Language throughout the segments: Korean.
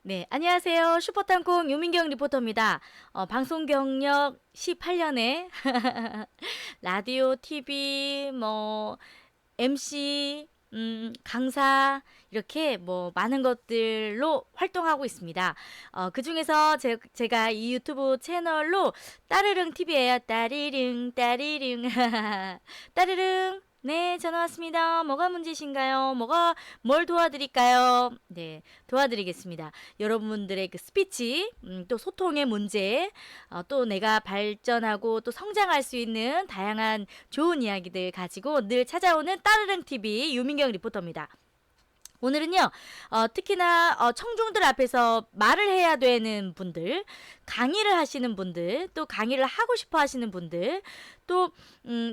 네, 안녕하세요. 슈퍼탐콩 유민경 리포터입니다. 방송 경력 18년에 라디오, TV, MC, 강사 이렇게 많은 것들로 활동하고 있습니다. 그 중에서 제가 이 유튜브 채널로 따르릉 TV예요. 따리릉 따리릉 따르릉. 네, 전화 왔습니다. 뭐가 문제신가요? 뭘 도와드릴까요? 네, 도와드리겠습니다. 여러분들의 그 스피치, 또 소통의 문제, 또 내가 발전하고 또 성장할 수 있는 다양한 좋은 이야기들 가지고 늘 찾아오는 따르릉 TV 유민경 리포터입니다. 오늘은요, 특히나 청중들 앞에서 말을 해야 되는 분들, 강의를 하시는 분들, 또 강의를 하고 싶어 하시는 분들, 또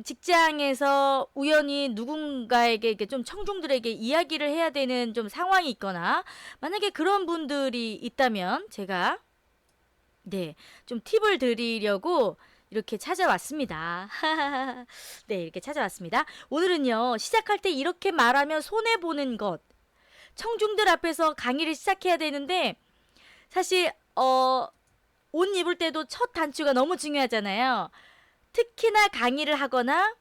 직장에서 우연히 누군가에게 이렇게 좀 청중들에게 이야기를 해야 되는 좀 상황이 있거나, 만약에 그런 분들이 있다면 제가 좀 팁을 드리려고 이렇게 찾아왔습니다. 네, 이렇게 찾아왔습니다. 오늘은요, 시작할 때 이렇게 말하면 손해보는 것, 청중들 앞에서 강의를 시작해야 되는데 사실 옷 입을 때도 첫 단추가 너무 중요하잖아요. 특히나 강의를 하거나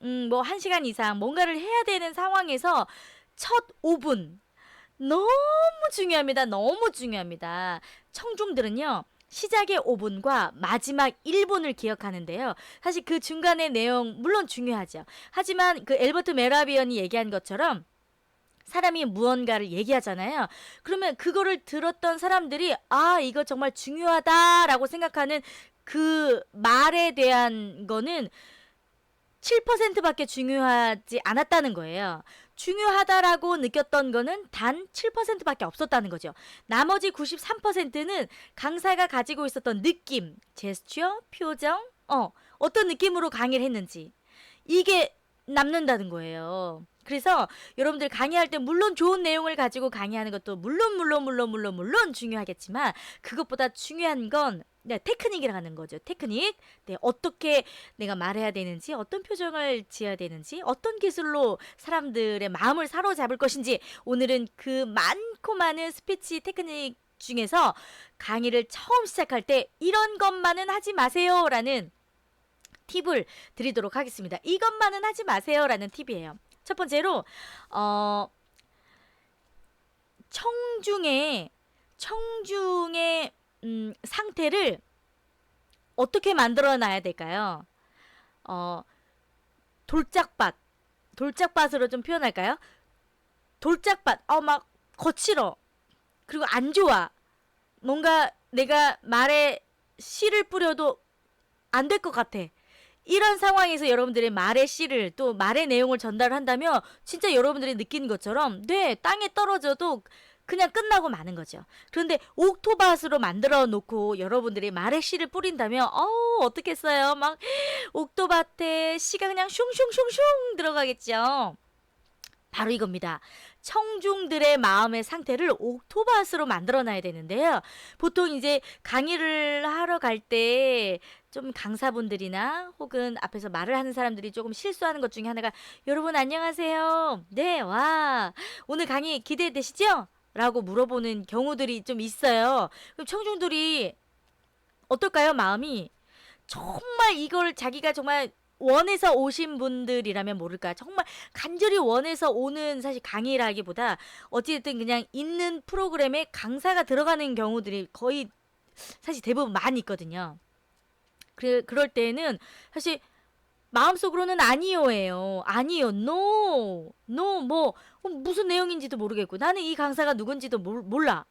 1시간 이상 뭔가를 해야 되는 상황에서 첫 5분 너무 중요합니다. 너무 중요합니다. 청중들은요, 시작의 5분과 마지막 1분을 기억하는데요. 사실 그 중간의 내용 물론 중요하죠. 하지만 그 엘버트 메라비언이 얘기한 것처럼 사람이 무언가를 얘기하잖아요. 그러면 그거를 들었던 사람들이 이거 정말 중요하다라고 생각하는 그 말에 대한 거는 7%밖에 중요하지 않았다는 거예요. 중요하다라고 느꼈던 거는 단 7%밖에 없었다는 거죠. 나머지 93%는 강사가 가지고 있었던 느낌, 제스처, 표정, 어떤 느낌으로 강의를 했는지 이게 남는다는 거예요. 그래서 여러분들 강의할 때 물론 좋은 내용을 가지고 강의하는 것도 물론 중요하겠지만 그것보다 중요한 건 테크닉이라는 거죠. 테크닉. 어떻게 내가 말해야 되는지, 어떤 표정을 지어야 되는지, 어떤 기술로 사람들의 마음을 사로잡을 것인지 오늘은 그 많고 많은 스피치 테크닉 중에서 강의를 처음 시작할 때 이런 것만은 하지 마세요라는 팁을 드리도록 하겠습니다. 이것만은 하지 마세요라는 팁이에요. 첫 번째로 청중의 상태를 어떻게 만들어 놔야 될까요? 돌짝밭으로 좀 표현할까요? 돌짝밭, 막 거칠어. 그리고 안 좋아. 뭔가 내가 말에 씨를 뿌려도 안 될 것 같아. 이런 상황에서 여러분들의 말의 씨를 또 말의 내용을 전달한다면 진짜 여러분들이 느끼는 것처럼 땅에 떨어져도 그냥 끝나고 마는 거죠. 그런데 옥토밭으로 만들어 놓고 여러분들이 말의 씨를 뿌린다면 어떻겠어요? 막 옥토밭에 씨가 그냥 슝슝슝슝 들어가겠죠. 바로 이겁니다. 청중들의 마음의 상태를 옥토밭으로 만들어놔야 되는데요. 보통 이제 강의를 하러 갈 때 좀 강사분들이나 혹은 앞에서 말을 하는 사람들이 조금 실수하는 것 중에 하나가 여러분 안녕하세요. 네, 와, 오늘 강의 기대되시죠? 라고 물어보는 경우들이 좀 있어요. 그럼 청중들이 어떨까요? 마음이 정말 이걸 자기가 정말 원해서 오신 분들이라면 모를까. 정말 간절히 원해서 오는 사실 강의라기보다 어찌됐든 그냥 있는 프로그램에 강사가 들어가는 경우들이 거의 사실 대부분 많이 있거든요. 그럴 때는 사실 마음속으로는 아니요예요. 아니요. No. No. 무슨 내용인지도 모르겠고 나는 이 강사가 누군지도 몰라.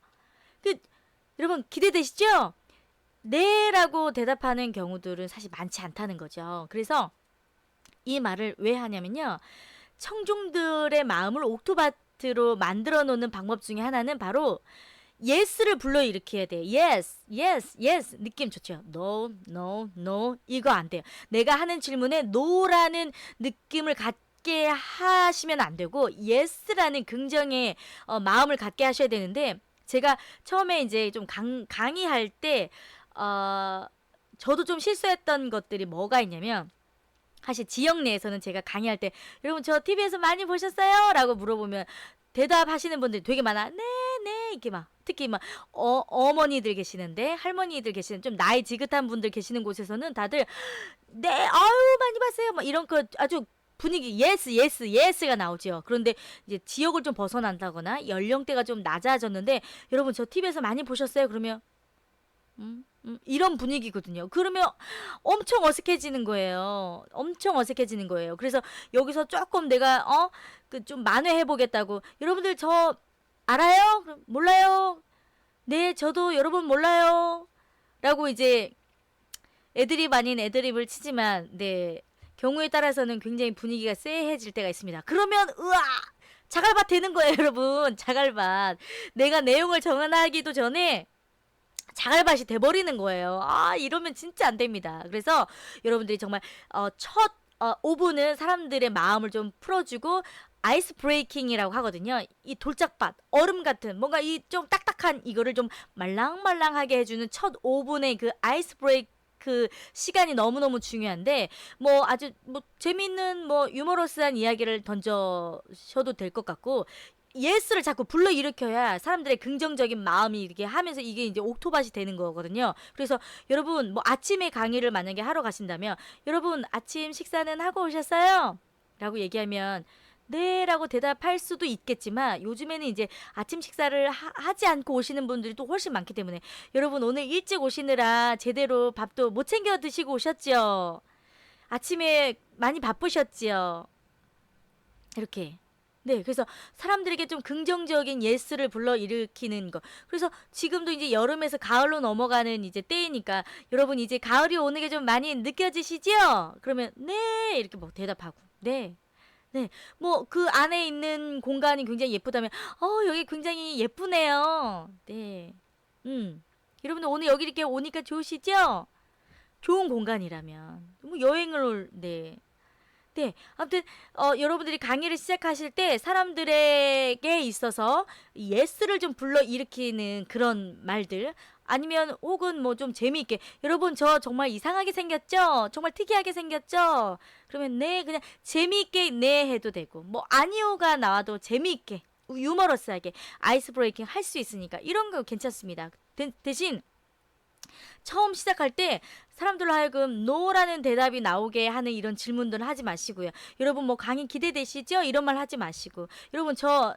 여러분 기대되시죠? 네라고 대답하는 경우들은 사실 많지 않다는 거죠. 그래서 이 말을 왜 하냐면요. 청중들의 마음을 옥토밭으로 만들어 놓는 방법 중에 하나는 바로 yes를 불러일으켜야 돼요. yes, yes, yes. 느낌 좋죠. no, no, no. 이거 안 돼요. 내가 하는 질문에 no라는 느낌을 갖게 하시면 안 되고 yes라는 긍정의 마음을 갖게 하셔야 되는데 제가 처음에 이제 좀 강의할 때 저도 좀 실수했던 것들이 뭐가 있냐면 사실 지역 내에서는 제가 강의할 때 여러분 저 TV에서 많이 보셨어요? 라고 물어보면 대답하시는 분들이 되게 많아. 네, 이렇게 막 특히 막 어머니들 계시는데 할머니들 계시는 좀 나이 지긋한 분들 계시는 곳에서는 다들 네 아유 많이 봤어요 막 이런 거 아주 분위기 예스 예스 예스가 나오죠. 그런데 이제 지역을 좀 벗어난다거나 연령대가 좀 낮아졌는데 여러분 저 TV에서 많이 보셨어요? 그러면 이런 분위기거든요. 그러면 엄청 어색해지는 거예요. 엄청 어색해지는 거예요. 그래서 여기서 조금 내가 그 좀 만회해 보겠다고 여러분들 저 알아요? 그럼 몰라요? 네, 저도 여러분 몰라요. 라고 이제 애드립 아닌 애드립을 치지만 네. 경우에 따라서는 굉장히 분위기가 쎄해질 때가 있습니다. 그러면 으아! 자갈밭 되는 거예요, 여러분. 자갈밭. 내가 내용을 정하기도 전에 자갈밭이 돼버리는 거예요. 아, 이러면 진짜 안 됩니다. 그래서 여러분들이 정말 첫 5분은 사람들의 마음을 좀 풀어주고 아이스 브레이킹이라고 하거든요. 이 돌짝밭, 얼음 같은 뭔가 이 좀 딱딱한 이거를 좀 말랑말랑하게 해주는 첫 5분의 그 아이스 브레이크 그 시간이 너무너무 중요한데 뭐 아주 뭐 재미있는 뭐 유머러스한 이야기를 던져셔도 될 것 같고 예스를 자꾸 불러일으켜야 사람들의 긍정적인 마음이 이렇게 하면서 이게 이제 옥토밭이 되는 거거든요. 그래서 여러분 뭐 아침에 강의를 만약에 하러 가신다면 여러분 아침 식사는 하고 오셨어요? 라고 얘기하면 네 라고 대답할 수도 있겠지만 요즘에는 이제 아침 식사를 하지 않고 오시는 분들이 또 훨씬 많기 때문에 여러분 오늘 일찍 오시느라 제대로 밥도 못 챙겨 드시고 오셨죠? 아침에 많이 바쁘셨지요? 이렇게 네, 그래서 사람들에게 좀 긍정적인 예스를 불러일으키는 거. 그래서 지금도 이제 여름에서 가을로 넘어가는 이제 때이니까 여러분 이제 가을이 오는 게 좀 많이 느껴지시죠? 그러면 네 이렇게 뭐 대답하고 네. 네, 뭐 그 안에 있는 공간이 굉장히 예쁘다면 여기 굉장히 예쁘네요. 네, 여러분들 오늘 여기 이렇게 오니까 좋으시죠? 좋은 공간이라면 뭐 여행을 네. 네. 아무튼 여러분들이 강의를 시작하실 때 사람들에게 있어서 예스를 좀 불러일으키는 그런 말들 아니면 혹은 뭐 좀 재미있게 여러분 저 정말 이상하게 생겼죠? 정말 특이하게 생겼죠? 그러면 네 그냥 재미있게 네 해도 되고 뭐 아니요가 나와도 재미있게 유머러스하게 아이스 브레이킹 할 수 있으니까 이런 거 괜찮습니다. 대신 처음 시작할 때 사람들로 하여금 노라는 대답이 나오게 하는 이런 질문들은 하지 마시고요. 여러분 뭐 강의 기대되시죠? 이런 말 하지 마시고 여러분 저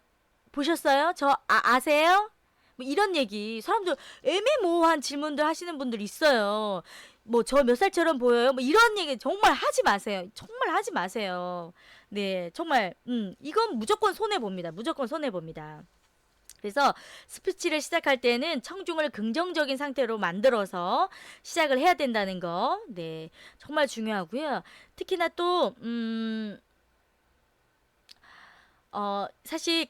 보셨어요? 저 아세요? 뭐 이런 얘기 사람들 애매모호한 질문들 하시는 분들 있어요. 뭐 저 몇 살처럼 보여요? 뭐 이런 얘기 정말 하지 마세요. 정말 하지 마세요. 네, 정말 이건 무조건 손해 봅니다. 무조건 손해 봅니다. 그래서 스피치를 시작할 때는 청중을 긍정적인 상태로 만들어서 시작을 해야 된다는 거. 네. 정말 중요하고요. 특히나 또 사실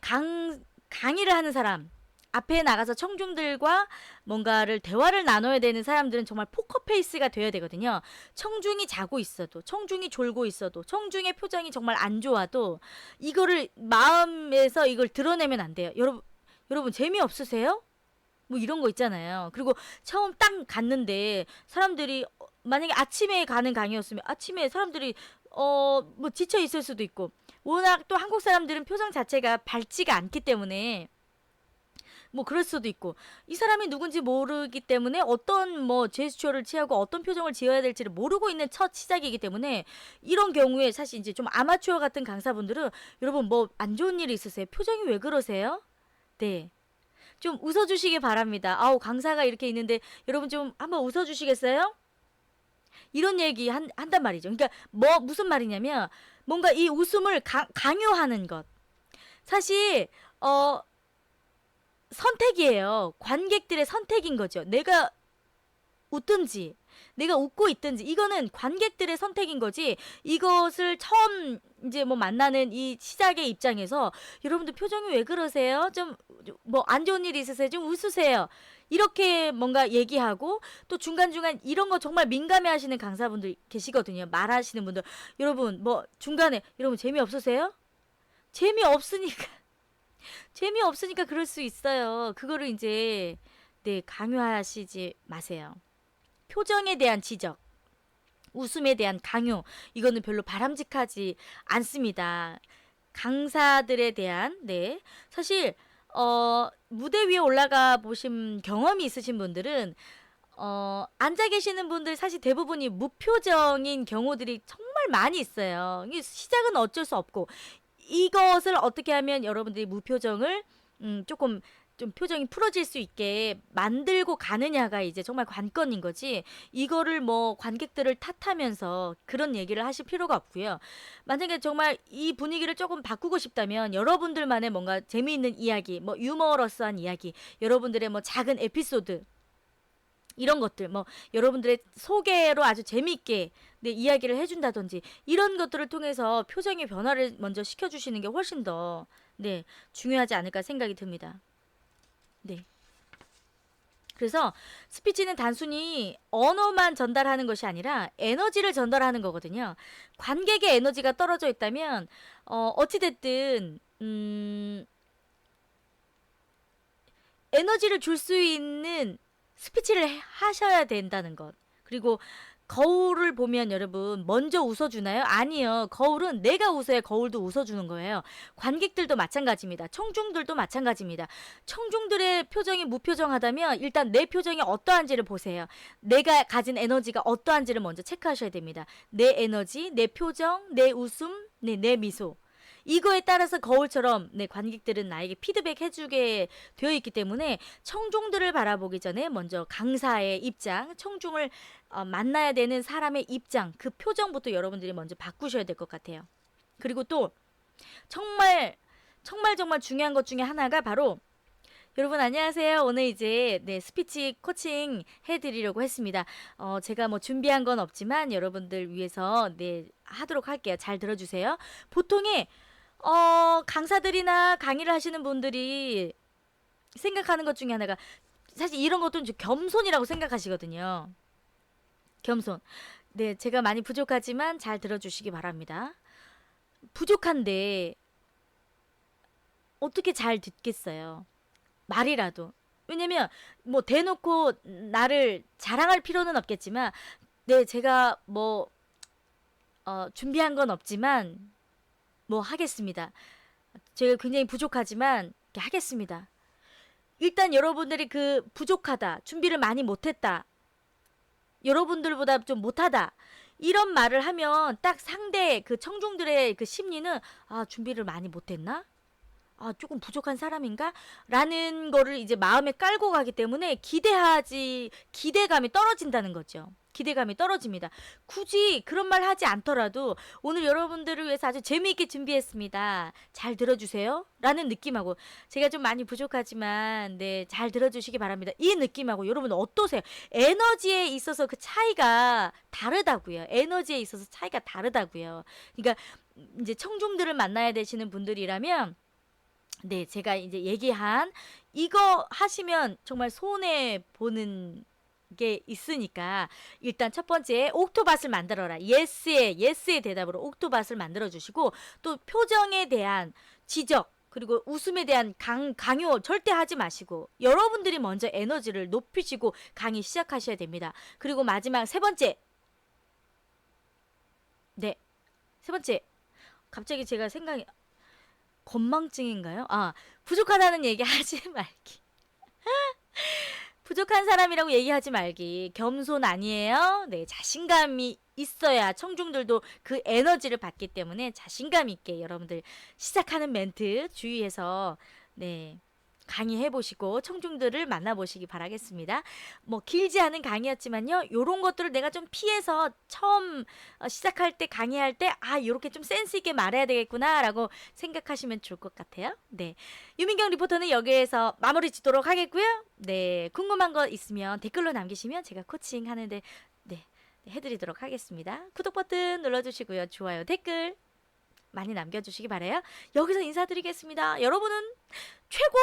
강의를 하는 사람 앞에 나가서 청중들과 뭔가를 대화를 나눠야 되는 사람들은 정말 포커페이스가 돼야 되거든요. 청중이 자고 있어도, 청중이 졸고 있어도, 청중의 표정이 정말 안 좋아도 이거를 마음에서 이걸 드러내면 안 돼요. 여러분 재미없으세요? 뭐 이런 거 있잖아요. 그리고 처음 딱 갔는데 사람들이 만약에 아침에 가는 강의였으면 아침에 사람들이 뭐 지쳐 있을 수도 있고 워낙 또 한국 사람들은 표정 자체가 밝지가 않기 때문에 뭐 그럴 수도 있고 이 사람이 누군지 모르기 때문에 어떤 뭐 제스처를 취하고 어떤 표정을 지어야 될지를 모르고 있는 첫 시작이기 때문에 이런 경우에 사실 이제 좀 아마추어 같은 강사분들은 여러분 뭐 안 좋은 일이 있으세요? 표정이 왜 그러세요? 네. 좀 웃어주시기 바랍니다. 아우, 강사가 이렇게 있는데 여러분 좀 한번 웃어주시겠어요? 이런 얘기 한단 말이죠. 그러니까 무슨 말이냐면 뭔가 이 웃음을 강요하는 것. 사실 선택이에요. 관객들의 선택인 거죠. 내가 웃든지 내가 웃고 있든지 이거는 관객들의 선택인 거지 이것을 처음 이제 뭐 만나는 이 시작의 입장에서 여러분들 표정이 왜 그러세요? 좀 뭐 안 좋은 일 있으세요? 좀 웃으세요. 이렇게 뭔가 얘기하고 또 중간중간 이런 거 정말 민감해 하시는 강사분들 계시거든요. 말하시는 분들. 여러분 뭐 중간에 여러분 재미없으세요? 재미없으니까 재미없으니까 그럴 수 있어요. 그거를 이제 네 강요하시지 마세요. 표정에 대한 지적, 웃음에 대한 강요, 이거는 별로 바람직하지 않습니다. 강사들에 대한, 네. 사실, 무대 위에 올라가 보신 경험이 있으신 분들은 앉아 계시는 분들 사실 대부분이 무표정인 경우들이 정말 많이 있어요. 이게 시작은 어쩔 수 없고 이것을 어떻게 하면 여러분들이 무표정을 조금 좀 표정이 풀어질 수 있게 만들고 가느냐가 이제 정말 관건인 거지. 이거를 뭐 관객들을 탓하면서 그런 얘기를 하실 필요가 없고요. 만약에 정말 이 분위기를 조금 바꾸고 싶다면 여러분들만의 뭔가 재미있는 이야기, 뭐 유머러스한 이야기, 여러분들의 뭐 작은 에피소드 이런 것들 뭐 여러분들의 소개로 아주 재미있게 네, 이야기를 해준다든지 이런 것들을 통해서 표정의 변화를 먼저 시켜주시는 게 훨씬 더 네, 중요하지 않을까 생각이 듭니다. 네. 그래서 스피치는 단순히 언어만 전달하는 것이 아니라 에너지를 전달하는 거거든요. 관객의 에너지가 떨어져 있다면 어찌됐든 에너지를 줄 수 있는 스피치를 하셔야 된다는 것. 그리고 거울을 보면 여러분 먼저 웃어주나요? 아니요. 거울은 내가 웃어야 거울도 웃어주는 거예요. 관객들도 마찬가지입니다. 청중들도 마찬가지입니다. 청중들의 표정이 무표정하다면 일단 내 표정이 어떠한지를 보세요. 내가 가진 에너지가 어떠한지를 먼저 체크하셔야 됩니다. 내 에너지, 내 표정, 내 웃음, 내 미소. 이거에 따라서 거울처럼 네, 관객들은 나에게 피드백 해주게 되어 있기 때문에 청중들을 바라보기 전에 먼저 강사의 입장, 청중을 만나야 되는 사람의 입장, 그 표정부터 여러분들이 먼저 바꾸셔야 될 것 같아요. 그리고 또 정말 정말 중요한 것 중에 하나가 바로 여러분 안녕하세요. 오늘 이제 네, 스피치 코칭 해드리려고 했습니다. 제가 뭐 준비한 건 없지만 여러분들 위해서 네, 하도록 할게요. 잘 들어주세요. 보통의 강사들이나 강의를 하시는 분들이 생각하는 것 중에 하나가 사실 이런 것도 좀 겸손이라고 생각하시거든요. 겸손. 네, 제가 많이 부족하지만 잘 들어주시기 바랍니다. 부족한데 어떻게 잘 듣겠어요? 말이라도. 왜냐면 뭐 대놓고 나를 자랑할 필요는 없겠지만 네, 제가 뭐 준비한 건 없지만 뭐 하겠습니다. 제가 굉장히 부족하지만 하겠습니다. 일단 여러분들이 그 부족하다, 준비를 많이 못했다, 여러분들보다 좀 못하다 이런 말을 하면 딱 상대 그 청중들의 그 심리는 아 준비를 많이 못했나? 아 조금 부족한 사람인가? 라는 거를 이제 마음에 깔고 가기 때문에 기대감이 떨어진다는 거죠. 기대감이 떨어집니다. 굳이 그런 말 하지 않더라도 오늘 여러분들을 위해서 아주 재미있게 준비했습니다. 잘 들어주세요. 라는 느낌하고 제가 좀 많이 부족하지만 네, 잘 들어주시기 바랍니다. 이 느낌하고 여러분 어떠세요? 에너지에 있어서 그 차이가 다르다고요. 에너지에 있어서 차이가 다르다고요. 그러니까 이제 청중들을 만나야 되시는 분들이라면 네, 제가 이제 얘기한 이거 하시면 정말 손해 보는 게 있으니까 일단 첫 번째 옥토밭을 만들어라. 예스의 대답으로 옥토밭을 만들어 주시고 또 표정에 대한 지적 그리고 웃음에 대한 강요 절대 하지 마시고 여러분들이 먼저 에너지를 높이시고 강의 시작하셔야 됩니다. 그리고 마지막 세 번째 네, 세 번째 갑자기 제가 생각이 건망증인가요? 아, 부족하다는 얘기 하지 말기. 부족한 사람이라고 얘기하지 말기. 겸손 아니에요? 네, 자신감이 있어야 청중들도 그 에너지를 받기 때문에 자신감 있게 여러분들 시작하는 멘트 주의해서 네. 강의해 보시고 청중들을 만나 보시기 바라겠습니다. 뭐 길지 않은 강의였지만요. 요런 것들을 내가 좀 피해서 처음 시작할 때 강의할 때 요렇게 좀 센스 있게 말해야 되겠구나라고 생각하시면 좋을 것 같아요. 네. 유민경 리포터는 여기에서 마무리 짓도록 하겠고요. 네. 궁금한 거 있으면 댓글로 남기시면 제가 코칭하는데 네. 해드리도록 하겠습니다. 구독 버튼 눌러주시고요. 좋아요, 댓글 많이 남겨주시기 바래요. 여기서 인사드리겠습니다. 여러분은 최고!